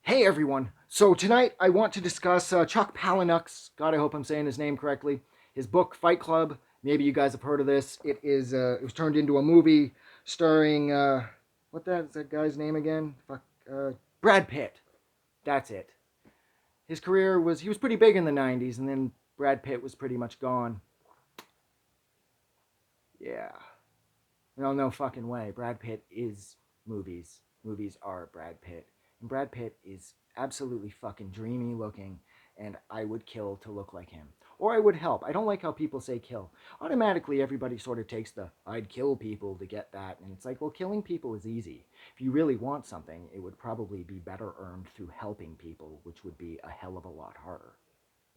Hey everyone! So tonight I want to discuss Chuck Palahniuk's, God I hope I'm saying his name correctly, his book Fight Club. Maybe you guys have heard of this. It was turned into a movie starring, is that guy's name again? Brad Pitt. That's it. His career he was pretty big in the 90s, and then Brad Pitt was pretty much gone. Yeah. No, no fucking way. Brad Pitt is movies. Movies are Brad Pitt. And Brad Pitt is absolutely fucking dreamy looking, and I would kill to look like him. Or I would help. I don't like how people say kill. Automatically, everybody sort of takes the I'd kill people to get that. And it's like, well, killing people is easy. If you really want something, it would probably be better earned through helping people, which would be a hell of a lot harder.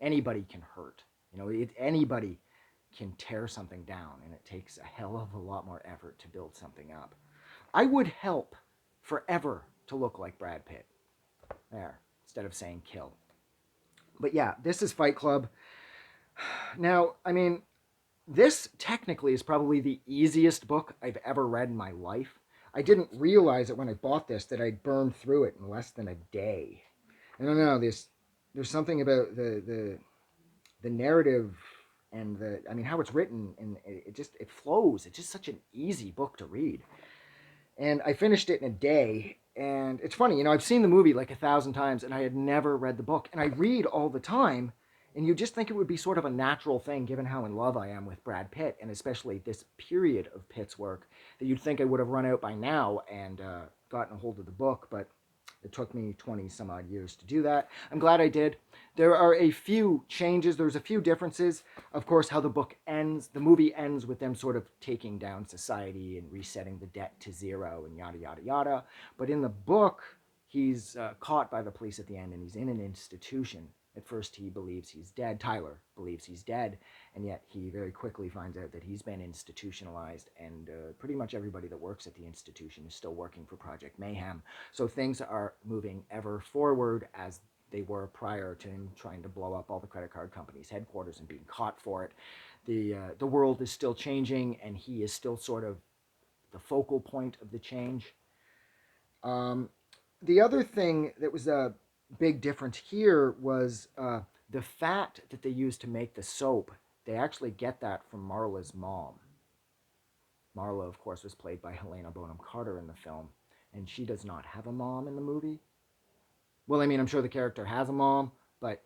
Anybody can hurt. Anybody can tear something down, and it takes a hell of a lot more effort to build something up. I would help forever to look like Brad Pitt. There, instead of saying kill. But yeah, this is Fight Club. Now, I mean, this technically is probably the easiest book I've ever read in my life. I didn't realize it when I bought this that I'd burned through it in less than a day. I don't know, there's something about the narrative and how it's written, and it flows. It's just such an easy book to read. And I finished it in a day. And it's funny, I've seen the movie like 1,000 times, and I had never read the book. And I read all the time, and you just think it would be sort of a natural thing, given how in love I am with Brad Pitt, and especially this period of Pitt's work, that you'd think I would have run out by now and gotten a hold of the book. But it took me 20 some odd years to do that. I'm glad I did. There are a few changes. There's a few differences. Of course, how the book ends. The movie ends with them sort of taking down society and resetting the debt to zero and yada, yada, yada. But in the book, he's caught by the police at the end, and he's in an institution. At first, he believes he's dead. Tyler believes he's dead, and yet he very quickly finds out that he's been institutionalized, and pretty much everybody that works at the institution is still working for Project Mayhem. So things are moving ever forward as they were prior to him trying to blow up all the credit card companies' headquarters and being caught for it. The world is still changing, and he is still sort of the focal point of the change. Um, the other thing that was a big difference here was the fat that they used to make the soap. They actually get that from Marla's mom. Marla, of course, was played by Helena Bonham Carter in the film, and she does not have a mom in the movie. Well, I mean, I'm sure the character has a mom, but,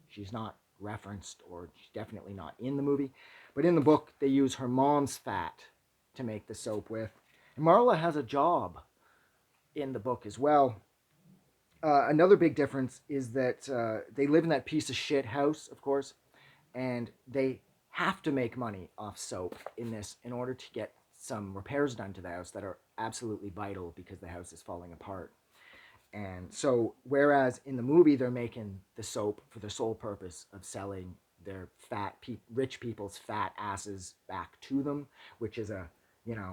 she's not referenced, or she's definitely not in the movie. But in the book, they use her mom's fat to make the soap with. And Marla has a job in the book as well. Another big difference is that they live in that piece of shit house, of course, and they have to make money off soap in this in order to get some repairs done to the house that are absolutely vital because the house is falling apart. And so, whereas in the movie they're making the soap for the sole purpose of selling their rich people's fat asses back to them, which is a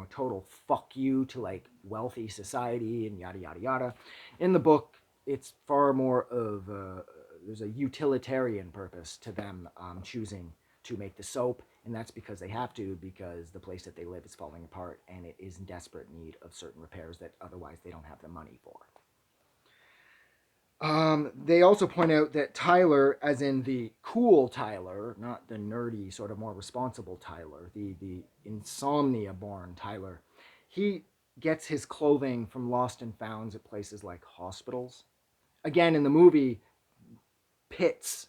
total fuck you to like wealthy society and yada yada yada. In the book, it's far more of there's a utilitarian purpose to them choosing to make the soap, and that's because they have to, because the place that they live is falling apart and it is in desperate need of certain repairs that otherwise they don't have the money for. They also point out that Tyler, as in the cool Tyler, not the nerdy, sort of more responsible Tyler, the insomnia born Tyler, he gets his clothing from lost and founds at places like hospitals. Again, in the movie, Pitt's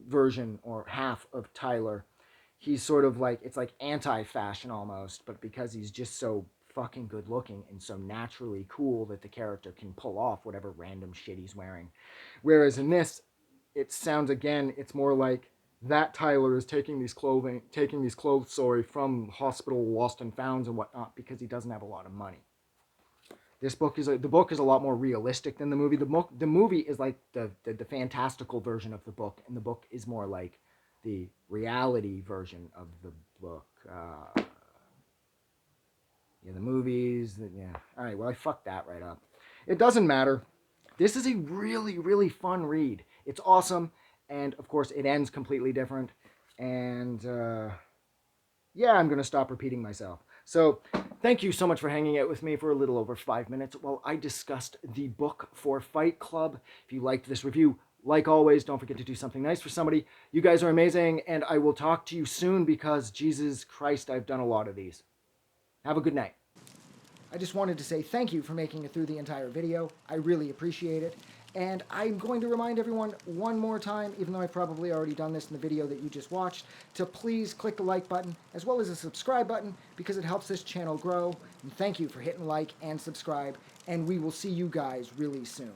version or half of Tyler, he's sort of like, it's like anti-fashion almost, but because he's just so fucking good looking and so naturally cool that the character can pull off whatever random shit he's wearing. Whereas in this, it sounds, again, it's more like that Tyler is taking these clothes, from hospital lost and founds and whatnot because he doesn't have a lot of money. The book is a lot more realistic than the movie. The movie is like the fantastical version of the book, and the book is more like the reality version of the book. The movies. Yeah. All right. Well, I fucked that right up. It doesn't matter. This is a really, really fun read. It's awesome, and of course, it ends completely different. And yeah, I'm gonna stop repeating myself. So, thank you so much for hanging out with me for a little over 5 minutes while I discussed the book for Fight Club. If you liked this review, like always, don't forget to do something nice for somebody. You guys are amazing, and I will talk to you soon because, Jesus Christ, I've done a lot of these. Have a good night. I just wanted to say thank you for making it through the entire video. I really appreciate it. And I'm going to remind everyone one more time, even though I've probably already done this in the video that you just watched, to please click the like button as well as the subscribe button because it helps this channel grow. And thank you for hitting like and subscribe, and we will see you guys really soon.